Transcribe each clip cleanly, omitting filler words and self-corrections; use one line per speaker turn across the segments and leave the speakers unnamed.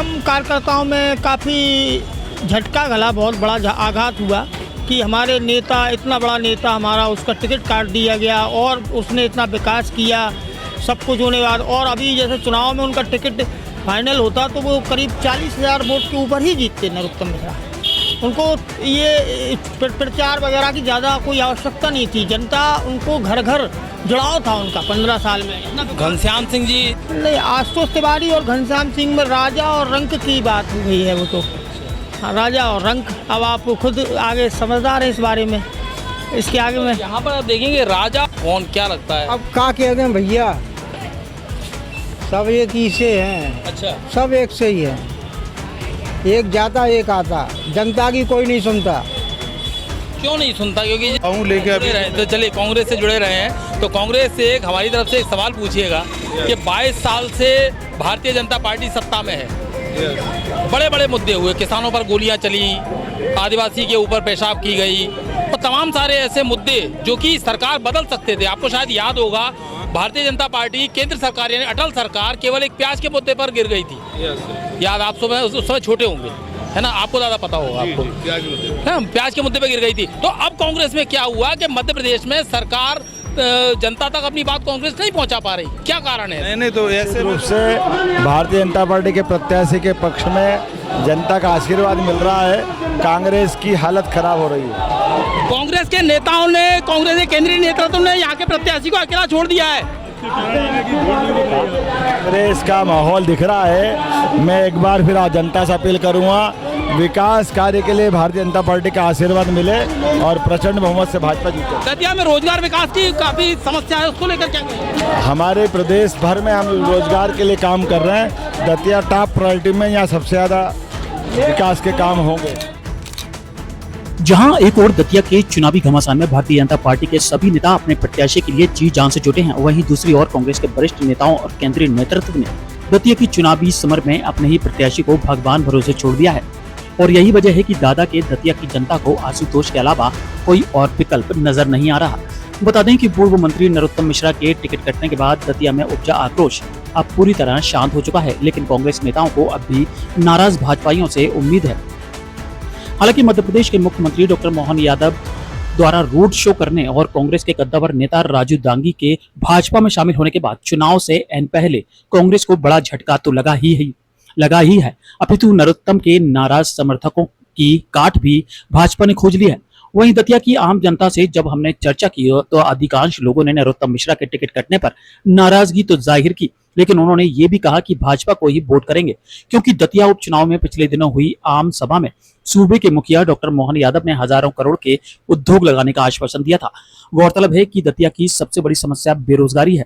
हम कार्यकर्ताओं में काफ़ी झटका गला, बहुत बड़ा आघात हुआ कि हमारे नेता, इतना बड़ा नेता हमारा, उसका टिकट काट दिया गया और उसने इतना विकास किया सब कुछ होने के बाद। और अभी जैसे चुनाव में उनका टिकट फाइनल होता तो वो करीब 40,000 वोट के ऊपर ही जीतते नरोत्तम मिश्रा। उनको ये प्रचार वगैरह की ज़्यादा कोई आवश्यकता नहीं थी। जनता उनको घर घर जुड़ाव था उनका 15 साल में।
घनश्याम सिंह जी
नहीं, आशुतोष तिवारी और घनश्याम सिंह में राजा और रंक की बात हो गई है। वो तो राजा और रंक, अब आप खुद आगे समझदार है इस बारे में, इसके आगे में।
यहाँ पर आप देखेंगे राजा कौन, क्या लगता है?
अब क्या कहते हैं भैया, सब एक ही से हैं।
अच्छा,
सब एक से ही है, एक जाता एक आता, जनता की कोई नहीं सुनता।
क्यों नहीं सुनता? क्योंकि
लेके
जुड़े रहे, तो चलिए कांग्रेस से जुड़े रहे हैं तो कांग्रेस से एक हमारी तरफ से एक सवाल पूछिएगा कि 22 साल से भारतीय जनता पार्टी सत्ता में है, बड़े बड़े मुद्दे हुए, किसानों पर गोलियां चली, आदिवासी के ऊपर पेशाब की गई और तमाम सारे ऐसे मुद्दे जो कि सरकार बदल सकते थे। आपको शायद याद होगा भारतीय जनता पार्टी केंद्र सरकार यानी अटल सरकार केवल एक प्याज के मुद्दे पर गिर गई थी। याद, आप उस समय छोटे होंगे, है ना, आपको ज़्यादा पता होगा। आपको प्याज के मुद्दे पर गिर गई थी। तो अब कांग्रेस में क्या हुआ कि मध्य प्रदेश में सरकार जनता तक अपनी बात कांग्रेस नहीं पहुंचा पा रही, क्या कारण है?
नहीं तो ऐसे
रूप से भारतीय जनता पार्टी के प्रत्याशी के पक्ष में जनता का आशीर्वाद मिल रहा है, कांग्रेस की हालत खराब हो रही है।
कांग्रेस के नेताओं ने, कांग्रेस के केंद्रीय नेतृत्व ने यहाँ के प्रत्याशी को अकेला छोड़ दिया है।
कांग्रेस का माहौल दिख रहा है। मैं एक बार फिर जनता से अपील करूंगा, विकास कार्य के लिए भारतीय जनता पार्टी का आशीर्वाद मिले और प्रचंड बहुमत से भाजपा जीते।
दतिया में रोजगार विकास की काफी समस्या है, उसको लेकर क्या कहें?
हमारे प्रदेश भर में हम रोजगार के लिए काम कर रहे हैं। दतिया टॉप प्रायोरिटी में, यहाँ सबसे ज़्यादा विकास के काम होंगे।
जहां एक और दतिया के चुनावी घमासान में भारतीय जनता पार्टी के सभी नेता अपने प्रत्याशी के लिए जी जान से जुटे हैं, वहीं दूसरी ओर कांग्रेस के वरिष्ठ नेताओं और केंद्रीय नेतृत्व ने दतिया की चुनावी समर में अपने ही प्रत्याशी को भगवान भरोसे छोड़ दिया है। और यही वजह है कि दादा के दतिया की जनता को आशुतोष के अलावा कोई और विकल्प नजर नहीं आ रहा। बता दें कि पूर्व मंत्री नरोत्तम मिश्रा के टिकट कटने के बाद दतिया में उपजा आक्रोश अब पूरी तरह शांत हो चुका है, लेकिन कांग्रेस नेताओं को अब भी नाराज भाजपाइयों से उम्मीद है। हालांकि मध्य प्रदेश के मुख्यमंत्री डॉक्टर मोहन यादव द्वारा रोड शो करने और कांग्रेस के कद्दावर नेता राजू दांगी के भाजपा में शामिल होने के बाद चुनाव से एन पहले कांग्रेस को बड़ा झटका तो लगा ही है, अपितु नरोत्तम के नाराज समर्थकों की काट भी भाजपा ने खोज ली है। वहीं दतिया की आम जनता से जब हमने चर्चा की तो अधिकांश लोगों ने नरोत्तम मिश्रा के टिकट कटने पर नाराजगी तो जाहिर की, लेकिन उन्होंने ये भी कहा कि भाजपा को ही वोट करेंगे, क्योंकि दतिया उपचुनाव में पिछले दिनों हुई आम सभा में सूबे के मुखिया डॉक्टर मोहन यादव ने हजारों करोड़ के उद्योग लगाने का आश्वासन दिया था। गौरतलब है कि दतिया की सबसे बड़ी समस्या बेरोजगारी है,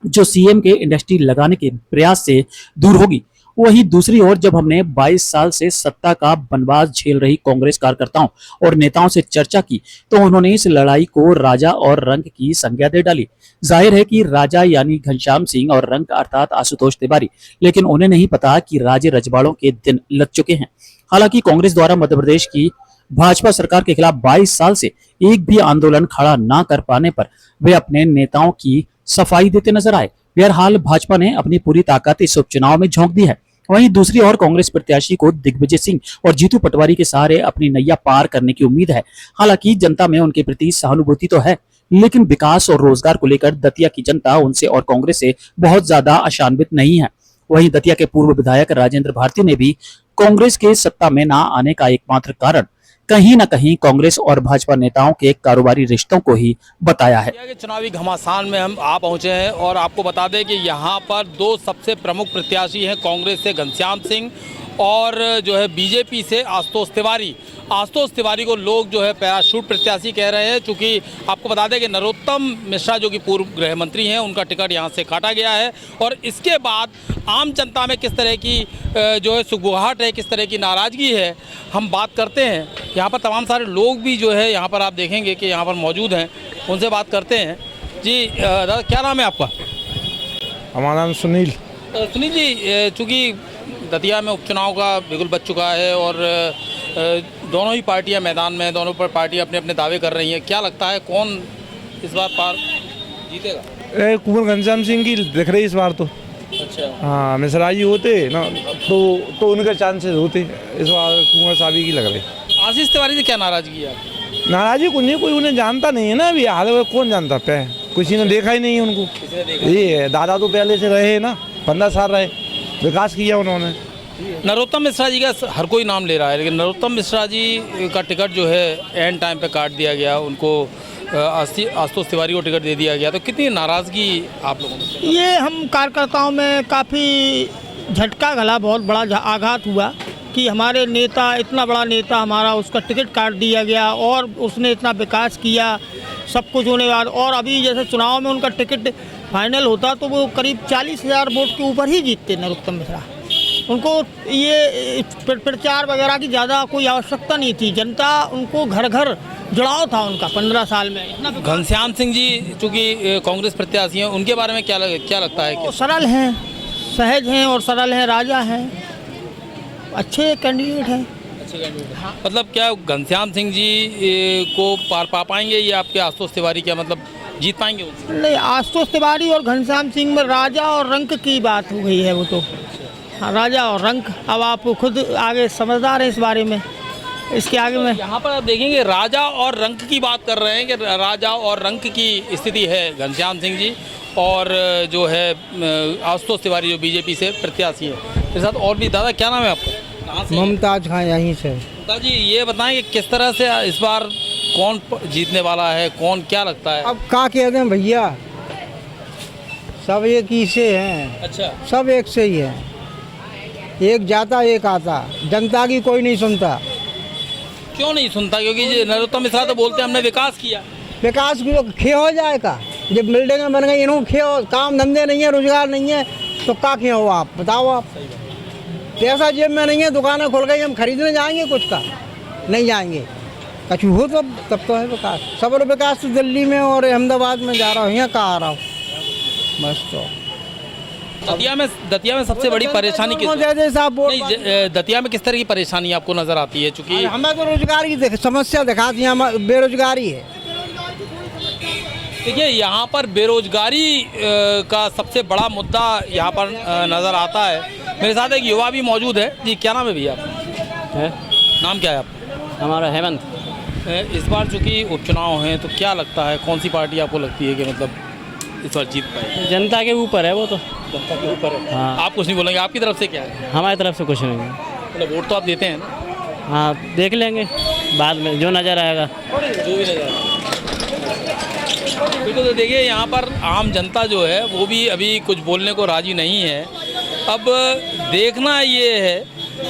जो सीएम के इंडस्ट्री लगाने के प्रयास से दूर होगी। वहीं दूसरी ओर जब हमने 22 साल से सत्ता का बनवास झेल रही कांग्रेस कार्यकर्ताओं और नेताओं से चर्चा की तो उन्होंने इस लड़ाई को राजा और रंक की संज्ञा दे डाली। जाहिर है कि राजा यानी घनश्याम सिंह और रंक अर्थात आशुतोष तिवारी, लेकिन उन्हें नहीं पता कि राजे रजवाड़ों के दिन लग चुके हैं। हालांकि कांग्रेस द्वारा मध्य प्रदेश की भाजपा सरकार के खिलाफ 22 साल से एक भी आंदोलन खड़ा न कर पाने पर वे अपने नेताओं की सफाई देते नजर आए। बहरहाल भाजपा ने अपनी पूरी ताकत इस उपचुनाव में झोंक दी है। वहीं दूसरी ओर कांग्रेस प्रत्याशी को दिग्विजय सिंह और जीतू पटवारी के सहारे अपनी नैया पार करने की उम्मीद है। हालांकि जनता में उनके प्रति सहानुभूति तो है, लेकिन विकास और रोजगार को लेकर दतिया की जनता उनसे और कांग्रेस से बहुत ज्यादा आशान्वित नहीं है। वहीं दतिया के पूर्व विधायक राजेंद्र भारती ने भी कांग्रेस के सत्ता में न आने का एकमात्र कारण कहीं न कहीं कांग्रेस और भाजपा नेताओं के कारोबारी रिश्तों को ही बताया है।
चुनावी घमासान में हम आ पहुंचे हैं और आपको बता दें कि यहाँ पर दो सबसे प्रमुख प्रत्याशी हैं, कांग्रेस से घनश्याम सिंह और जो है बीजेपी से आशुतोष तिवारी। आशुतोष तिवारी को लोग जो है पैराशूट प्रत्याशी कह रहे हैं, चूँकि आपको बता दें कि नरोत्तम मिश्रा जो कि पूर्व गृह मंत्री हैं, उनका टिकट यहाँ से काटा गया है। और इसके बाद आम जनता में किस तरह की जो है सुगबुगाहट है, किस तरह की नाराज़गी है, हम बात करते हैं। यहाँ पर तमाम सारे लोग भी जो है यहाँ पर आप देखेंगे कि यहाँ पर मौजूद हैं, उनसे बात करते हैं। जी दादा, क्या नाम है आपका?
हमारा नाम सुनील।
सुनील जी, चूँकि दतिया में उपचुनाव का बिगुल बच चुका है और दोनों ही पार्टियां मैदान में, दोनों पर पार्टियां अपने अपने दावे कर रही हैं, क्या लगता है कौन इस बार पार जीतेगा?
कुंवर घनश्याम सिंह की दिख रही इस बार तो।
अच्छा।
हाँ मिश्रा जी होते ना तो उनके चांसेस होते। इस बार कुंवर साहब की लग रही।
आशीष तिवारी से क्या नाराजगी है आपकी?
नाराजी कुछ नहीं, कोई उन्हें जानता नहीं है ना अभी हाल में, कौन जानता पे, किसी ने देखा ही नहीं है उनको।
किसी ने देखा?
ये है, दादा तो पहले से रहे ना, 15 साल रहे, विकास किया उन्होंने।
नरोत्तम मिश्रा जी का हर कोई नाम ले रहा है, लेकिन नरोत्तम मिश्रा जी का टिकट जो है एंड टाइम पे काट दिया गया, उनको आशुतोष तिवारी को टिकट दे दिया गया, तो कितनी नाराज़गी आप लोगों ने?
ये हम कार्यकर्ताओं में काफ़ी झटका गला, बहुत बड़ा आघात हुआ कि हमारे नेता, इतना बड़ा नेता हमारा, उसका टिकट काट दिया गया और उसने इतना विकास किया, सब कुछ होने के बाद, और अभी जैसे चुनाव में उनका टिकट फाइनल होता तो वो करीब 40,000 वोट के ऊपर ही जीतते नरोत्तम मिश्रा। उनको ये प्रचार वगैरह की ज़्यादा कोई आवश्यकता नहीं थी, जनता उनको घर घर जुड़ाव था उनका 15 साल में इतना।
घनश्याम सिंह जी चूँकि कांग्रेस प्रत्याशी हैं, उनके बारे में क्या लगता है?
वो सरल हैं, सहज हैं और सरल हैं, राजा हैं, अच्छे कैंडिडेट हैं।
मतलब क्या घनश्याम सिंह जी को पार पा पाएंगे ये आपके आशुतोष तिवारी, क्या मतलब जीत पाएंगे उनसे?
नहीं, आशुतोष तिवारी और घनश्याम सिंह में राजा और रंक की बात हो गई है, वो तो हाँ, राजा और रंक। अब आप खुद आगे समझदार हैं इस बारे में, इसके आगे में
यहाँ पर आप देखेंगे राजा और रंक की बात कर रहे हैं कि राजा और रंक की स्थिति है घनश्याम सिंह जी और जो है आशुतोष तिवारी जो बीजेपी से प्रत्याशी है। मेरे साथ और भी, दादा क्या नाम है आपका? कहाँ से?
मुमताज खां यहीं से।
दादा जी ये बताएं कि किस तरह से इस बार कौन जीतने वाला है, कौन, क्या लगता है?
अब क्या कहते हैं भैया, सब एक ही से हैं।
अच्छा,
सब एक से ही है, एक जाता एक आता, जनता की कोई नहीं सुनता।
क्यों नहीं सुनता? क्योंकि नरोत्तम मिश्रा तो बोलते हैं हमने विकास किया।
विकास की खे हो जाएगा, जब बिल्डिंगें बन गई, इन्हों खे हो, काम धंधे नहीं है, रोजगार नहीं है, तो क्या खे हो आप बताओ? आप पैसा जेब में नहीं है, दुकानें खुल गई, हम खरीदने जाएंगे कुछ का? नहीं जाएंगे। कछु हो तब तो है विकास। सब विकास तो दिल्ली में और अहमदाबाद में जा रहा हूँ, यहाँ कहाँ आ रहा हूँ बस। तो
दतिया में सबसे बड़ी परेशानी किस नहीं, दतिया में किस तरह की परेशानी आपको नजर आती है? चूंकि
हमें तो रोजगार की समस्या दिखाती है, बेरोजगारी है।
देखिए यहाँ पर बेरोजगारी का सबसे बड़ा मुद्दा यहाँ पर नज़र आता है। मेरे साथ एक युवा भी मौजूद है जी, क्या नाम है भैया आपका? नाम क्या है आपका?
हमारा हेमंत।
इस बार चूँकि उपचुनाव हैं तो क्या लगता है, कौन सी पार्टी आपको लगती है कि मतलब इस बार जीत पाएगी?
जनता के ऊपर है वो तो।
जनता के ऊपर है।
हाँ।
आप कुछ नहीं बोलेंगे, आपकी तरफ से क्या है?
हमारी तरफ से कुछ नहीं है।
मतलब वोट तो आप देते हैं ना?
हाँ, देख लेंगे बाद में जो नज़र आएगा।
जो भी नजर बिल्कुल। तो देखिए यहाँ पर आम जनता जो है वो भी अभी कुछ बोलने को राजी नहीं है। अब देखना ये है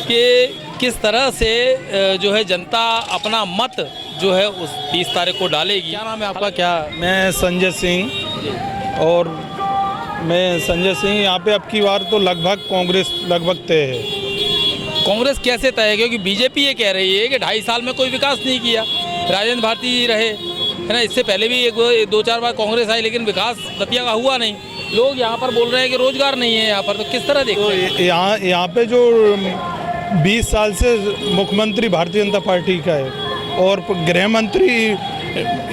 कि किस तरह से जो है जनता अपना मत जो है उस 30 तारीख को डालेगी। क्या नाम है आपका? क्या?
मैं संजय सिंह, और मैं संजय सिंह यहाँ पे अब की बार तो लगभग कांग्रेस लगभग तय है।
कांग्रेस कैसे तय है? क्योंकि बीजेपी ये कह रही है कि 2.5 साल में कोई विकास नहीं किया, राजेंद्र भारती जी रहे है ना, इससे पहले भी 2-4 बार कांग्रेस आई लेकिन विकास दतिया का हुआ नहीं। लोग यहाँ पर बोल रहे हैं कि रोजगार नहीं है यहाँ पर, तो किस तरह देखते हैं?
तो यहाँ पे जो 20 साल से मुख्यमंत्री भारतीय जनता पार्टी का है और गृह मंत्री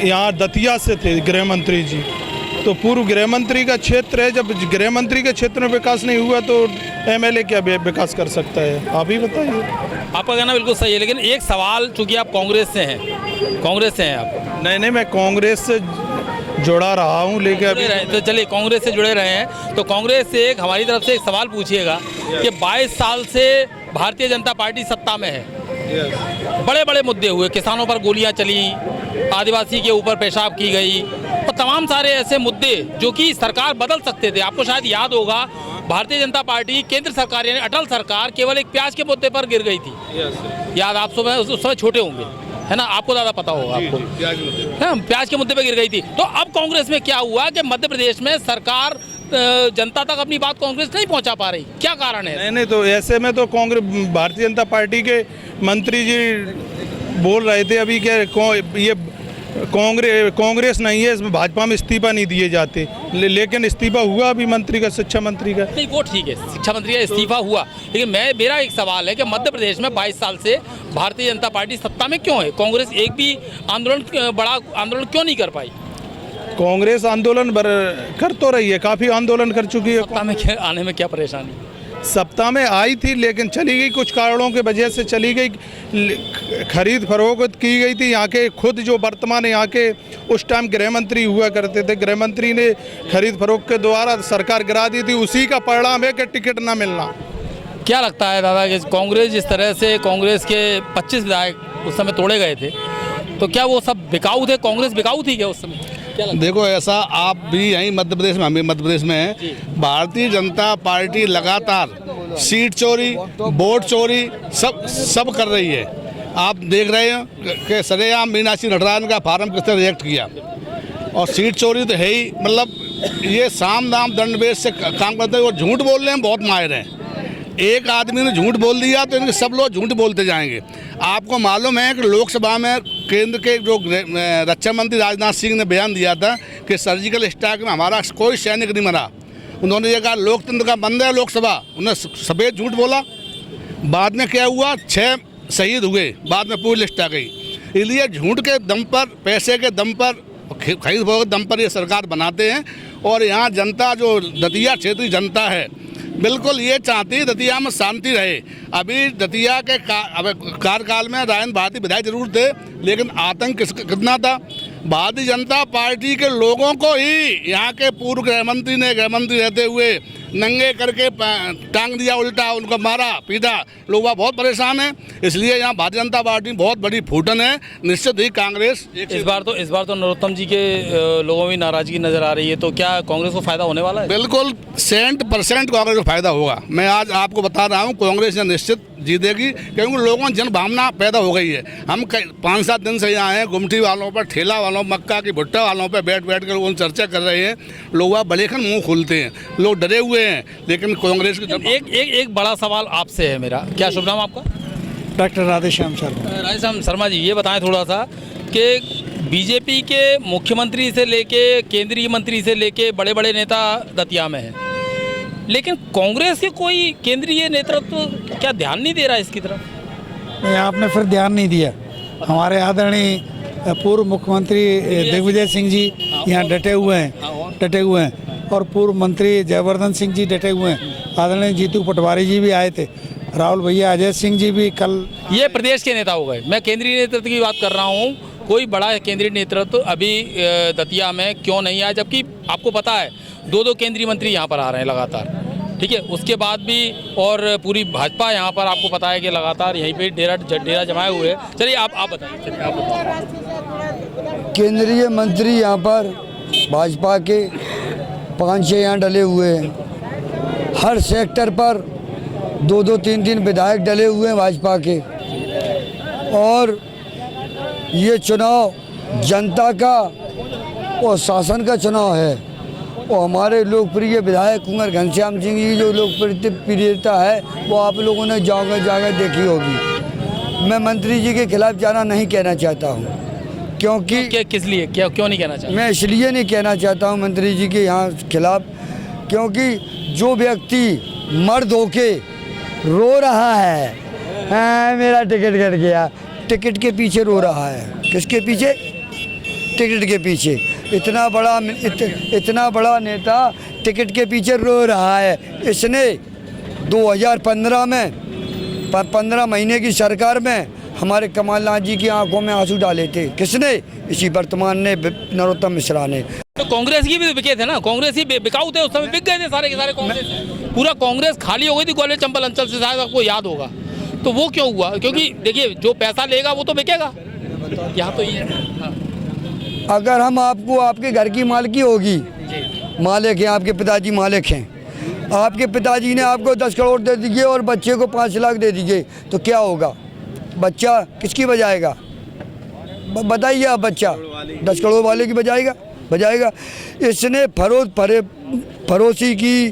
यहाँ दतिया से थे, गृह मंत्री जी, तो पूर्व गृह मंत्री का क्षेत्र है। जब गृह मंत्री के क्षेत्र में विकास नहीं हुआ तो एमएलए क्या विकास कर सकता है? आप ही बताइए।
आपका कहना बिल्कुल सही है, लेकिन एक सवाल, चूंकि आप कांग्रेस से हैं आप?
नहीं, मैं कांग्रेस से जुड़ा रहा हूँ, लेकिन अभी
तो चलिए कांग्रेस से जुड़े रहे हैं तो कांग्रेस से एक हमारी तरफ से एक सवाल पूछिएगा कि 22 साल से भारतीय जनता पार्टी सत्ता में है, बड़े बड़े मुद्दे हुए, किसानों पर गोलियां चली, आदिवासी के ऊपर पेशाब की गई और तमाम सारे ऐसे मुद्दे जो कि सरकार बदल सकते थे। आपको शायद याद होगा भारतीय जनता पार्टी केंद्र सरकार यानी अटल सरकार केवल एक प्याज के मुद्दे पर गिर गई थी। याद आप उस समय छोटे होंगे, है ना, आपको ज़्यादा पता होगा आपको, प्याज के मुद्दे पे गिर गई थी। तो अब कांग्रेस में क्या हुआ कि मध्य प्रदेश में सरकार जनता तक अपनी बात कांग्रेस नहीं पहुंचा पा रही, क्या कारण है?
नहीं, तो ऐसे में तो कांग्रेस भारतीय जनता पार्टी के मंत्री जी बोल रहे थे अभी क्या ये कांग्रेस नहीं है, इसमें भाजपा में इस्तीफा नहीं दिए जाते, लेकिन इस्तीफा हुआ अभी मंत्री का, शिक्षा मंत्री का।
नहीं, वो ठीक है, शिक्षा मंत्री का इस्तीफा हुआ, लेकिन मेरा एक सवाल है कि मध्य प्रदेश में 22 साल से भारतीय जनता पार्टी सत्ता में क्यों है? कांग्रेस एक भी बड़ा आंदोलन क्यों नहीं कर पाई?
कांग्रेस आंदोलन कर तो रही है, काफ़ी आंदोलन कर चुकी है।
सत्ता में आने में क्या परेशानी?
सप्ताह में आई थी लेकिन चली गई, कुछ कारणों की वजह से चली गई। खरीद फरोख्त की गई थी। यहाँ के खुद जो वर्तमान यहाँ के उस टाइम गृह मंत्री हुआ करते थे, गृह मंत्री ने खरीद फरोख्त के द्वारा सरकार गिरा दी थी। उसी का परिणाम है कि टिकट ना मिलना।
क्या लगता है दादा कि कांग्रेस जिस तरह से कांग्रेस के 25 विधायक उस समय तोड़े गए थे, तो क्या वो सब बिकाऊ थे? कांग्रेस बिकाऊ थी क्या उस समय?
देखो ऐसा, आप भी यहीं मध्य प्रदेश में, हम भी मध्य प्रदेश में हैं। भारतीय जनता पार्टी लगातार सीट चोरी, वोट चोरी सब कर रही है। आप देख रहे हैं कि सरेआम मीनाक्षी नटराजन का फार्म किसने रिजेक्ट किया, और सीट चोरी तो है ही। मतलब ये साम दाम दंड भेद से काम करते हैं और झूठ बोलने में बहुत माहिर हैं। एक आदमी ने झूठ बोल दिया तो इनके सब लोग झूठ बोलते जाएंगे। आपको मालूम है कि लोकसभा में केंद्र के जो रक्षा मंत्री राजनाथ सिंह ने बयान दिया था कि सर्जिकल स्ट्राइक में हमारा कोई सैनिक नहीं मरा। उन्होंने ये कहा लोकतंत्र का बंद है लोकसभा। उन्होंने सफ़ेद झूठ बोला। बाद में क्या हुआ, 6 शहीद हुए, बाद में पूरी लिस्ट आ गई। इसलिए झूठ के दम पर, पैसे के दम पर, खरीद के दम पर ये सरकार बनाते हैं। और यहाँ जनता जो दतिया क्षेत्रीय जनता है, बिल्कुल ये चाहती है दतिया में शांति रहे। अभी दतिया के कार्यकाल में राजेंद्र भारती विधायक जरूर थे, लेकिन आतंक कितना था। भारतीय जनता पार्टी के लोगों को ही यहाँ के पूर्व गृह मंत्री ने गृह मंत्री रहते हुए नंगे करके टांग दिया, उल्टा उनको मारा पीटा। लोग वहाँ बहुत परेशान हैं। इसलिए यहाँ भारतीय जनता पार्टी बहुत बड़ी फूटन है। निश्चित ही कांग्रेस
इस बार तो नरोत्तम जी के लोगों में नाराजगी नजर आ रही है, तो क्या कांग्रेस को फायदा होने वाला है?
बिल्कुल 100% कांग्रेस को फायदा होगा। मैं आज आपको बता रहा हूँ, कांग्रेस निश्चित जीतेगी, क्योंकि लोगों में जन भावना पैदा हो गई है। हम 5-7 दिन से यहाँ हैं, गुमटी वालों पर, ठेला वालों, मक्का की भुट्टा वालों पर बैठ कर उन चर्चा कर रहे हैं। लोग वहाँ बड़ेखन मुंह खोलते हैं, लोग डरे हुए हैं। लेकिन कांग्रेस की
एक बड़ा सवाल आपसे है मेरा। क्या शुभ नाम आपका?
डॉक्टर राधेश्याम शर्मा।
राधेश्याम शर्मा जी, ये बताएं थोड़ा सा कि बीजेपी के मुख्यमंत्री से लेके केंद्रीय मंत्री से लेके बड़े बड़े नेता दतिया में हैं, लेकिन कांग्रेस के कोई केंद्रीय नेतृत्व क्या ध्यान नहीं दे रहा है इसकी तरफ?
नहीं, आपने फिर ध्यान नहीं दिया। हमारे आदरणीय पूर्व मुख्यमंत्री दिग्विजय सिंह जी यहाँ डटे हुए हैं और पूर्व मंत्री जयवर्धन सिंह जी डटे हुए हैं। आदरणीय जीतू पटवारी जी भी आए थे, राहुल भैया, अजय सिंह जी भी कल।
ये प्रदेश के नेता हो गए। मैं केंद्रीय नेतृत्व की बात कर रहा हूँ। कोई बड़ा केंद्रीय नेतृत्व अभी दतिया में क्यों नहीं आया, जबकि आपको पता है 2 केंद्रीय मंत्री यहाँ पर आ रहे हैं लगातार, ठीक है। उसके बाद भी और पूरी भाजपा यहाँ पर आपको पता है कि लगातार यहीं पे डेरा जमाए हुए हैं। चलिए आप बताइए।
केंद्रीय मंत्री यहाँ पर भाजपा के 5-6 यहाँ डले हुए हैं। हर सेक्टर पर 2-2, 3-3 विधायक डले हुए हैं भाजपा के। और ये चुनाव जनता का और शासन का चुनाव है। और हमारे लोकप्रिय विधायक कुंवर घनश्याम सिंह जी जो लोकप्रियता है वो आप लोगों ने जगह देखी होगी। मैं मंत्री जी के खिलाफ जाना नहीं कहना चाहता हूँ, क्योंकि
किस लिए, क्यों नहीं कहना चाहता?
मैं इसलिए नहीं कहना चाहता हूँ मंत्री जी के यहाँ खिलाफ, क्योंकि जो व्यक्ति मर्द होके रो रहा है, मेरा टिकट कट गया, टिकट के पीछे रो रहा है। किसके पीछे? टिकट के पीछे। इतना बड़ा नेता टिकट के पीछे रो रहा है। इसने 2015 में 15 महीने की सरकार में हमारे कमलनाथ जी की आंखों में आंसू डाले थे। किसने? इसी वर्तमान ने, नरोत्तम मिश्रा ने।
तो कांग्रेस की भी बिके थे ना, कांग्रेस ही बिकाऊ थे उस समय, बिक गए थे सारे के सारे कांग्रेस। पूरा कांग्रेस खाली हो गई थी ग्वालियर चंबल अंचल से, शायद आपको याद होगा। तो वो क्यों हुआ? क्योंकि देखिए जो पैसा लेगा वो तो बिकेगा। यहाँ तो ये है।
अगर हम आपको आपके घर की मालिकी होगी, मालिक हैं आपके पिताजी, मालिक हैं, आपके पिताजी ने आपको 10 करोड़ दे दीजिए और बच्चे को 5 लाख दे दीजिए, तो क्या होगा? बच्चा किसकी बजाएगा? बताइए आप। बच्चा 10 करोड़ वाले की बजाएगा। इसने फरोसी की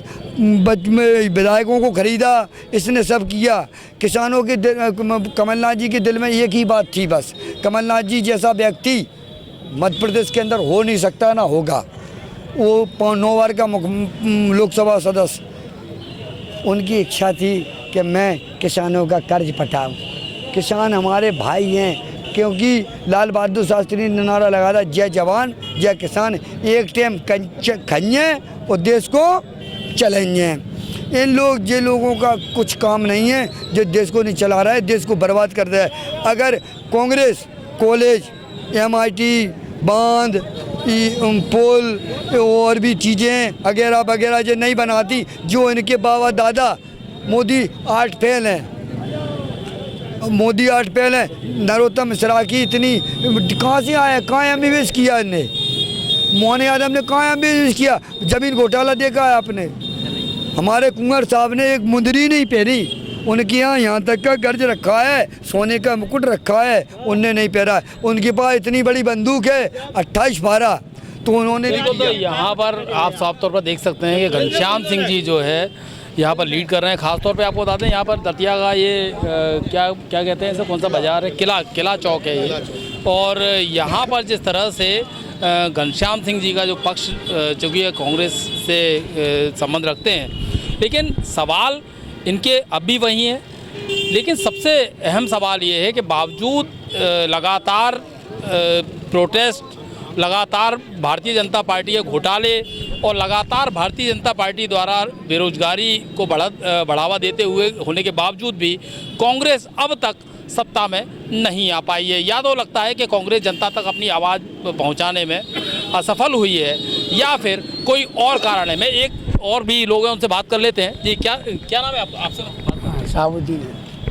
विधायकों को खरीदा, इसने सब किया। किसानों के कमलनाथ जी के दिल में एक ही बात थी बस, कमलनाथ जी जैसा व्यक्ति मध्य प्रदेश के अंदर हो नहीं सकता, ना होगा। वो 9 बार का लोकसभा सदस्य। उनकी इच्छा थी कि मैं किसानों का कर्ज पटाऊं। किसान हमारे भाई हैं, क्योंकि लाल बहादुर शास्त्री ने नारा लगा था, जय जवान जय किसान, एक टाइम खाइए और देश को चलाएंगे। इन लोगों का कुछ काम नहीं है, जो देश को नहीं चला रहा है, देश को बर्बाद कर रहा है। अगर कांग्रेस कॉलेज, MIT, बांध, पुल और भी चीज़ें वगैरह वगैरह जो नहीं बनाती, जो इनके बाबा दादा मोदी 8 फेल हैं, मोदी 8 फेल हैं। नरोत्तम मिश्रा की इतनी कहाँ से आया, कहाँ MBBS किया इनने, मोहन यादव ने कहाँ MBBS किया, ज़मीन घोटाला देखा है आपने। हमारे कुंवर साहब ने एक मुंदरी नहीं पहनी, उनके यहाँ तक का गर्ज रखा है, सोने का मुकुट रखा है, उनने नहीं पहना। उनके पास इतनी बड़ी बंदूक है 28 12, तो उन्होंने
तो यहाँ पर आप साफ तौर पर देख सकते हैं कि घनश्याम सिंह जी जो है यहाँ पर लीड कर रहे हैं। खासतौर पे आपको बताते हैं यहाँ पर दतिया का ये क्या कहते हैं इसे, कौन सा बाज़ार है, किला चौक है ये। और यहाँ पर जिस तरह से घनश्याम सिंह जी का जो पक्ष चूँकि कांग्रेस से संबंध रखते हैं, लेकिन सवाल इनके अब भी वही हैं। लेकिन सबसे अहम सवाल ये है कि बावजूद लगातार प्रोटेस्ट, लगातार भारतीय जनता पार्टी के घोटाले और लगातार भारतीय जनता पार्टी द्वारा बेरोजगारी को बढ़ावा देते हुए होने के बावजूद भी कांग्रेस अब तक सत्ता में नहीं आ पाई है। या तो लगता है कि कांग्रेस जनता तक अपनी आवाज़ पहुंचाने में असफल हुई है, या फिर कोई और कारण है। मैं एक और भी लोग हैं, उनसे बात कर लेते हैं। जी क्या नाम है आपसे?
साबुद्दीन।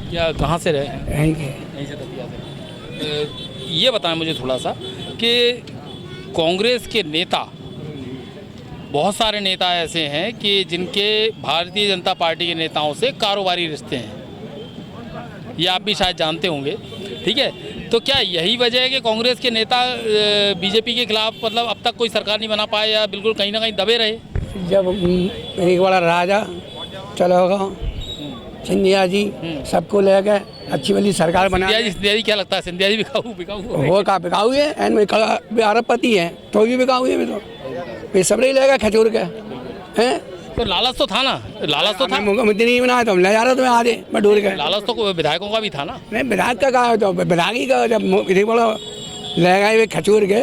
क्या कहाँ से रहे?
यहीं
से दतिया से। ये बताएं मुझे थोड़ा सा कि कांग्रेस के नेता, बहुत सारे नेता ऐसे हैं कि जिनके भारतीय जनता पार्टी के नेताओं से कारोबारी रिश्ते हैं, ये आप भी शायद जानते होंगे, ठीक है। तो क्या यही वजह है कि कांग्रेस के नेता बीजेपी के खिलाफ मतलब अब तक कोई सरकार नहीं बना पाए, या बिल्कुल कहीं ना कहीं दबे रहे?
जब एक बड़ा राजा चला होगा सिंधिया जी, सबको ले गए, अच्छी वाली सरकार बना।
सिंधिया जी क्या लगता है, सिंधिया जी बिकाऊ
वो का बिकाऊ है, अरबपति है तो भी बिकाऊ है। तो सब नहीं लेगा खचूर के हैं।
तो लालच तो था ना, लालच तो था।
मुख्यमंत्री नहीं बनाया तो हम ले जा रहे थे आज मैं ढूंढ के।
लालच तो विधायकों का भी था ना।
नहीं, विधायक का कहा तो विधायक का जब बड़ा ले गए खचूर के,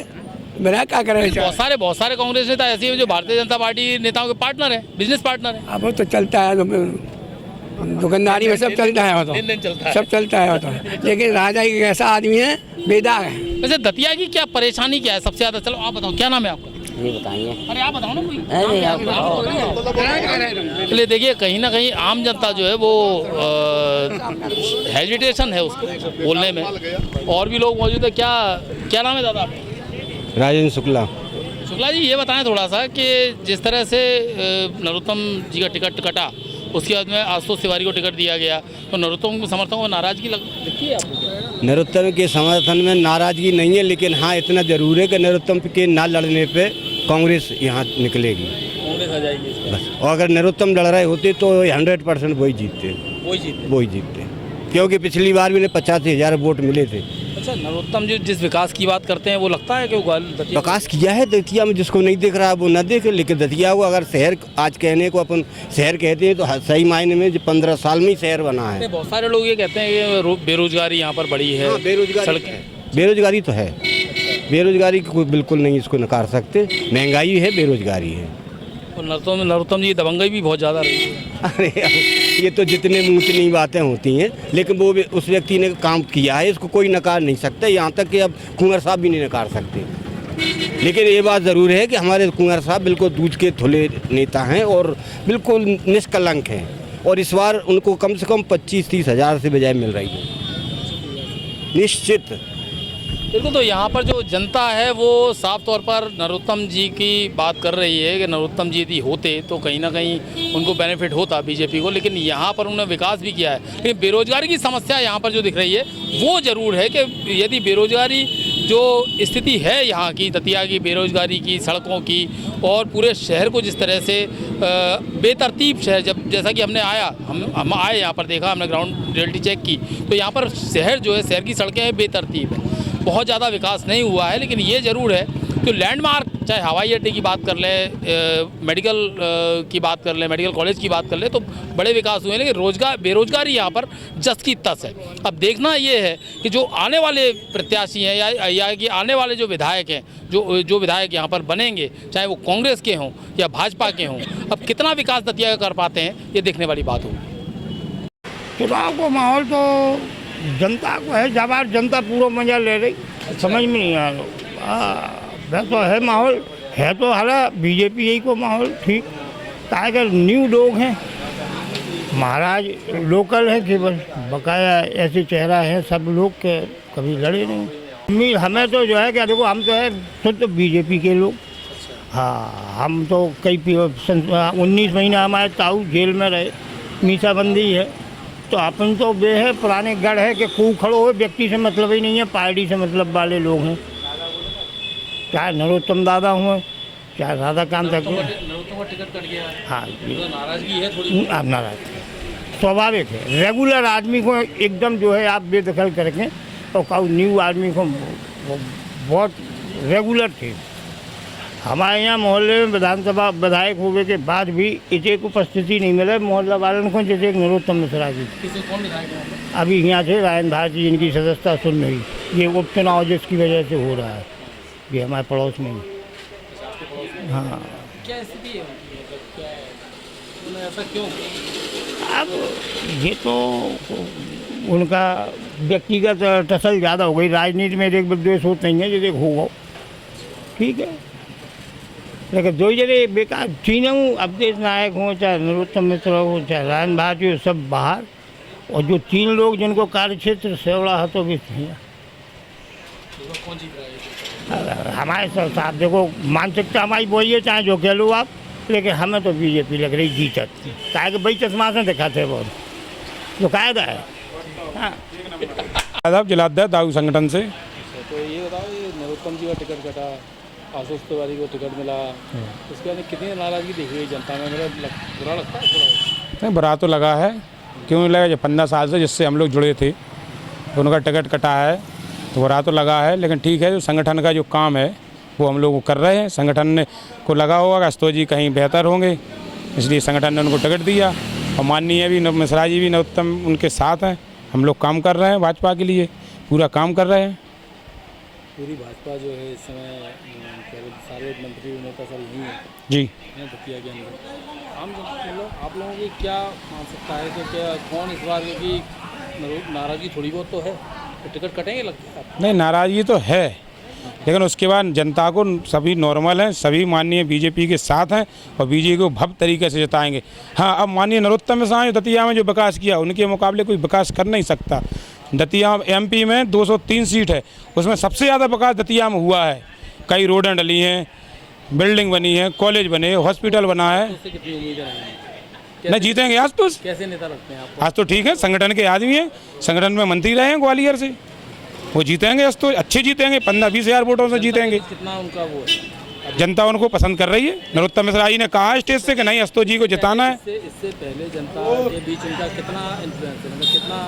विधायक क्या करे?
बहुत सारे कांग्रेस नेता ऐसे हैं जो भारतीय जनता पार्टी नेताओं के पार्टनर है, बिजनेस पार्टनर है।
अब तो चलता है, दुकानदारी में सब चलता है, वो तो सब चलता है वो तो। लेकिन राजा एक ऐसा आदमी है, बेदाग है।
वैसे दतिया की क्या परेशानी क्या है सबसे ज्यादा? चलो आप बताओ, क्या नाम है आपका?
नहीं बताएंगे।
अरे आप बताओ ना कोई। चलिए देखिए, कहीं ना कहीं आम जनता जो है वो हेजिटेशन है उसको बोलने में। और भी लोग मौजूद है। क्या नाम है दादा?
राजेंद्र शुक्ला।
शुक्ला जी, ये बताएं थोड़ा सा कि जिस तरह से नरोत्तम जी का टिकट कटा, उसके बाद में आशुतोष तिवारी को टिकट दिया गया, तो नरोत्तम के समर्थकों में नाराजगी दिखती है आपको?
नरोत्तम के समर्थन में नाराजगी नहीं है, लेकिन हाँ इतना जरूर है कि नरोत्तम के ना लड़ने पे कांग्रेस यहाँ निकलेगी,
कांग्रेस आ जाएगी
बस। और अगर नरोत्तम लड़ रहे होते तो 100% वही जीतते, क्योंकि पिछली बार भी 85,000 वोट मिले थे।
अच्छा, नरोत्तम जी जिस विकास की बात करते हैं वो लगता है कि वो
विकास किया है दतिया में, जिसको नहीं दिख रहा है वो न देखे। लेकिन दतिया को अगर शहर आज कहने को अपन शहर कहते हैं तो सही मायने में 15 साल में ही शहर बना है।
बहुत सारे लोग ये कहते हैं कि बेरोजगारी यहाँ पर बढ़ी है।
बेरोजगारी तो है, बेरोजगारी को बिल्कुल नहीं इसको नकार सकते। महंगाई है, बेरोजगारी है।
और नरोत्तम जी दबंगई भी बहुत ज़्यादा रही है।
अरे ये तो जितने मुँह बातें होती हैं, लेकिन वो उस व्यक्ति ने काम किया है, इसको कोई नकार नहीं सकता। यहाँ तक कि अब कुंवर साहब भी नहीं नकार सकते। लेकिन ये बात ज़रूर है कि हमारे कुंवर साहब बिल्कुल दूध के धुले नेता हैं और बिल्कुल निष्कलंक हैं। और इस बार उनको कम से कम 25-30 हज़ार से बजाय मिल रही है निश्चित।
बिल्कुल। तो यहाँ पर जो जनता है वो साफ तौर पर नरोत्तम जी की बात कर रही है कि नरोत्तम जी यदि होते तो कहीं ना कहीं उनको बेनिफिट होता बीजेपी को। लेकिन यहाँ पर उन्होंने विकास भी किया है, लेकिन बेरोजगारी की समस्या यहाँ पर जो दिख रही है वो ज़रूर है कि यदि बेरोजगारी जो स्थिति है यहाँ की, दतिया की बेरोजगारी की, सड़कों की और पूरे शहर को जिस तरह से बेतरतीब शहर, जैसा कि हमने हम आए यहाँ पर देखा, हमने ग्राउंड रियलिटी चेक की, तो यहाँ पर शहर जो है, शहर की सड़कें बेतरतीब है, बहुत ज़्यादा विकास नहीं हुआ है। लेकिन ये ज़रूर है तो लैंडमार्क, चाहे हवाई अड्डे की बात कर ले, मेडिकल की बात कर ले, मेडिकल कॉलेज की बात कर ले, तो बड़े विकास हुए हैं, लेकिन बेरोजगारी यहाँ पर जस की तस है। अब देखना ये है कि जो आने वाले प्रत्याशी हैं या कि आने वाले जो विधायक हैं, जो विधायक यहाँ पर बनेंगे, चाहे वो कांग्रेस के हों या भाजपा के हों, अब कितना विकास दतिया कर पाते हैं, ये देखने वाली बात होगी।
चुनाव को माहौल तो जनता को है, जवाब जनता पूरा मजा ले रही, समझ में नहीं आ रहा। वह तो है माहौल, है तो हारा बीजेपी यही को माहौल ठीक। टाइगर न्यू लोग हैं, महाराज लोकल है केवल, बकाया ऐसे चेहरा है सब लोग के कभी लड़े नहीं। उम्मीद हमें तो जो है कि देखो हम तो है शुद्ध तो बीजेपी के लोग। हाँ, हम तो कई 19 महीना हमारे ताऊ जेल में रहे, मीसाबंदी है, तो अपन तो वे है पुराने गढ़ है कि खूब खड़ो हो, व्यक्ति से मतलब ही नहीं है, पार्टी से मतलब वाले लोग हैं। चाहे नरोत्तम दादा हुए, चाहे राधाकांत तक,
टिकट कट गया है।
हाँ,
नाराजगी है थोड़ी,
आप नाराज, स्वाभाविक है। रेगुलर आदमी को एकदम जो है आप बेदखल करके, और काउ न्यू आदमी को वो बहुत रेगुलर थे। हमारे यहाँ मोहल्ले में विधानसभा विधायक होने के बाद भी इसे को उपस्थिति नहीं मिला मोहल्ला वालों को, जैसे एक नरोत्तम मिश्रा जी अभी यहाँ से रायन भारती जिनकी सदस्यता सुन रही, ये उपचुनाव जिसकी वजह से हो रहा है, ये हमारे पड़ोस में। हाँ,
क्या स्थिति है, ऐसा क्यों?
अब ये तो उनका व्यक्तिगत टसल ज़्यादा हो गई, राजनीति में एक विद्वेष होता नहीं है, जैसे होगा ठीक है, लेकिन दो जगह बेकार तीनों अवधेश नायक हों, चाहे नरोत्तम मिश्रा हो, चाहे रायन भारती हो, सब बाहर। और जो 3 लोग जिनको कार्यक्षेत्र सेवड़ा है तो भी हमारे साथ देखो, मानसिकता हमारी वही है, चाहे जो कह लो आप, लेकिन हमें तो बीजेपी लग रही जीतत, काहे कि भाई चश्मा से दिखाते हैं बहुत, जो कायदा है।
हाँ, जिलाध्यक्ष दाऊ संगठन से।
तो ये बताओ, ये नरोत्तम जी का टिकट कटा, आशुष तिवारी को टिकट मिला, उसके बाद कितनी नाराजगी देखी हुई जनता में, मेरा बुरा लगता है थोड़ा?
नहीं, बुरा तो लगा है, क्यों लगा, जब 15 साल से जिससे हम लोग जुड़े थे उनका टिकट कटा है तो बुरा तो लगा है, लेकिन ठीक है, जो संगठन का जो काम है वो हम लोग कर रहे हैं। संगठन को लगा होगा कि अस्तोज जी कहीं बेहतर होंगे, इसलिए संगठन ने उनको टिकट दिया, और माननीय भी मिश्रा जी भी नरोत्तम उनके साथ हैं, हम लोग काम कर रहे हैं, भाजपा के लिए पूरा काम कर रहे हैं।
पूरी भाजपा जो है इस समय सारे मंत्री नेता सब यही हैं
जी,
दतिया के अंदर। आम मतलब आप लोगों की क्या मानसिकता है कि क्या कौन इस बार, क्योंकि नाराजगी थोड़ी बहुत तो है, तो टिकट कटेंगे लगता है?
नहीं, नाराजगी तो है, लेकिन उसके बाद जनता को सभी नॉर्मल हैं, सभी माननीय बीजेपी के साथ हैं और बीजेपी को भव्य तरीके से जिताएंगे। हाँ, अब माननीय नरोत्तम मिश्रा दतिया में जो विकास किया, उनके मुकाबले कोई विकास कर नहीं सकता। दतिया एमपी में 203 सीट है, उसमें सबसे ज़्यादा विकास दतिया में हुआ है। कई रोडें डली हैं, बिल्डिंग बनी है, कॉलेज बने, हॉस्पिटल बना है। नहीं जीतेंगे आज तो।
कैसे नेता लगते हैं आपको?
आज तो ठीक है, संगठन के आदमी हैं, संगठन में मंत्री रहे हैं ग्वालियर से, वो जीतेंगे आज तो, अच्छे जीतेंगे, 15-20 हज़ार वोटों से जीतेंगे।
कितना उनका वो है?
जनता उनको पसंद कर रही है। नरोत्तम मिश्रा जी ने कहा स्टेज से कि नहीं, अस्तोज जी को जिताना है।
इससे पहले जनता के बीच उनका कितना इन्फ्लुएंस है, मतलब कितना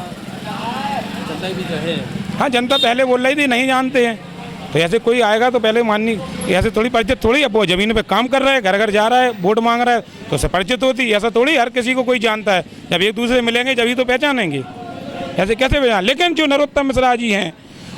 जनता के बीच रहे?
हाँ, जनता पहले बोल रही थी नहीं जानते हैं, तो ऐसे कोई आएगा तो पहले माननी, ऐसे थोड़ी परिचित थोड़ी, अब वो ज़मीन पे काम कर रहा है, घर घर जा रहा है, वोट मांग रहा है, तो उससे परिचित होती। ऐसा थोड़ी हर किसी को कोई जानता है, जब एक दूसरे मिलेंगे जब ही तो पहचानेंगे, ऐसे कैसे पहचान? लेकिन जो नरोत्तम मिश्रा जी हैं,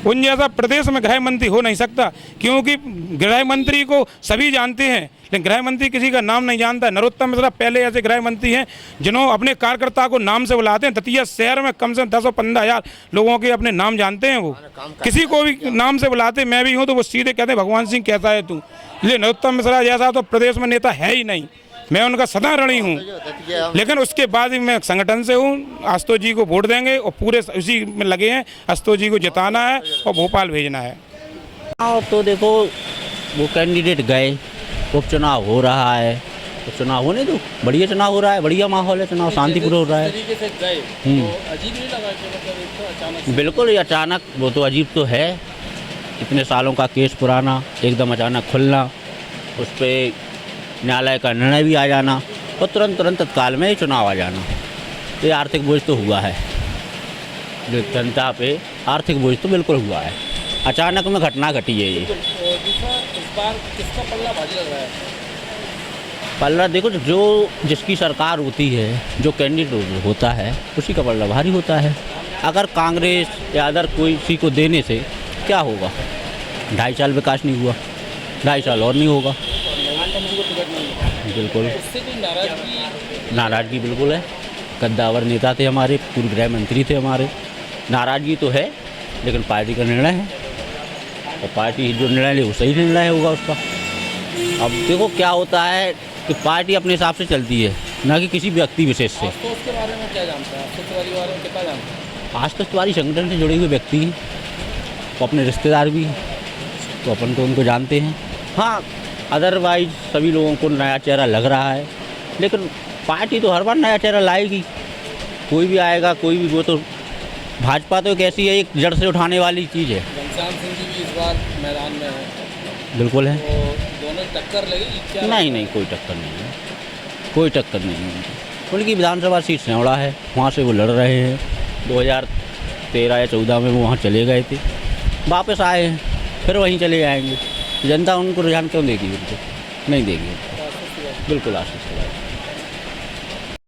उन जैसा प्रदेश में गृह मंत्री हो नहीं सकता, क्योंकि गृह मंत्री को सभी जानते हैं, लेकिन गृह मंत्री किसी का नाम नहीं जानता। नरोत्तम मिश्रा पहले ऐसे गृह मंत्री हैं जिन्होंने अपने कार्यकर्ता को नाम से बुलाते हैं। दतिया शहर में कम से कम 10-15 हज़ार लोगों के अपने नाम जानते हैं, वो किसी को भी नाम से बुलाते। मैं भी हूँ तो वो सीधे कहते हैं भगवान सिंह कैसा है तू। इसलिए नरोत्तम मिश्रा जैसा तो प्रदेश में नेता है ही नहीं, मैं उनका सदा ऋणी हूँ। लेकिन उसके बाद भी मैं संगठन से हूँ, आस्तोज जी को वोट देंगे और पूरे उसी में लगे हैं, आस्तोज जी को जिताना है और भोपाल भेजना है।
अब तो देखो, वो कैंडिडेट गए, उपचुनाव हो रहा है, उपचुनाव होने दो, बढ़िया चुनाव हो रहा है, बढ़िया माहौल है, चुनाव शांतिपूर्ण हो रहा है।
तरीके से गए तो अजीब नहीं लगा कि मतलब एक तो अचानक?
बिल्कुल, ये अचानक, वो तो अजीब तो है, इतने सालों का केस पुराना एकदम अचानक खुलना, उस पर न्यायालय का निर्णय भी आ जाना और तुरंत तत्काल में चुनाव आ जाना, ये आर्थिक बोझ तो हुआ है, जो जनता पे आर्थिक बोझ तो बिल्कुल हुआ है। अचानक में घटना घटी है ये।
इस बार किसका पल्ला भारी लग रहा है?
पल्ला देखो, जो जिसकी सरकार होती है, जो कैंडिडेट होता है, उसी का पल्ला भारी होता है। अगर कांग्रेस या अदर कोई किसी को देने से क्या होगा? 2.5 साल विकास नहीं हुआ, 2.5 साल और नहीं होगा। बिल्कुल
उससे कोई नाराजगी?
नाराजगी बिल्कुल है। कद्दावर नेता थे हमारे, पूर्व गृह मंत्री थे हमारे। नाराजगी तो है, लेकिन पार्टी का निर्णय है, और पार्टी जो निर्णय ले वो सही निर्णय होगा उसका। अब देखो क्या होता है कि पार्टी अपने हिसाब से चलती है, ना कि किसी व्यक्ति विशेष से।
तो उसके बारे में क्या जानते हैं? आशुतोष तिवारी के बारे में कितना जानते हैं?
आशुतोष तिवारी संगठन से जुड़े हुए व्यक्ति हैं, वो अपने रिश्तेदार भी हैं, तो अपन तो उनको जानते हैं। हाँ, अदरवाइज सभी लोगों को नया चेहरा लग रहा है, लेकिन पार्टी तो हर बार नया चेहरा लाएगी। कोई भी आएगा, कोई भी, वो तो भाजपा तो एक ऐसी है, एक जड़ से उठाने वाली चीज़ है।
घनश्याम सिंह जी भी इस बार मैदान में है।
बिल्कुल है।
तो दोनों टक्कर लगेगी क्या?
नहीं, कोई टक्कर नहीं है, कोई टक्कर नहीं है। उनकी विधानसभा सीट सेवड़ा है, वहाँ से वो लड़ रहे हैं। 2013 या 14 में वो वहाँ चले गए थे, वापस आए हैं, फिर वहीं चले आएंगे। जनता उनको रुझान क्यों देगी? उनको नहीं देगी, बिल्कुल आशीष।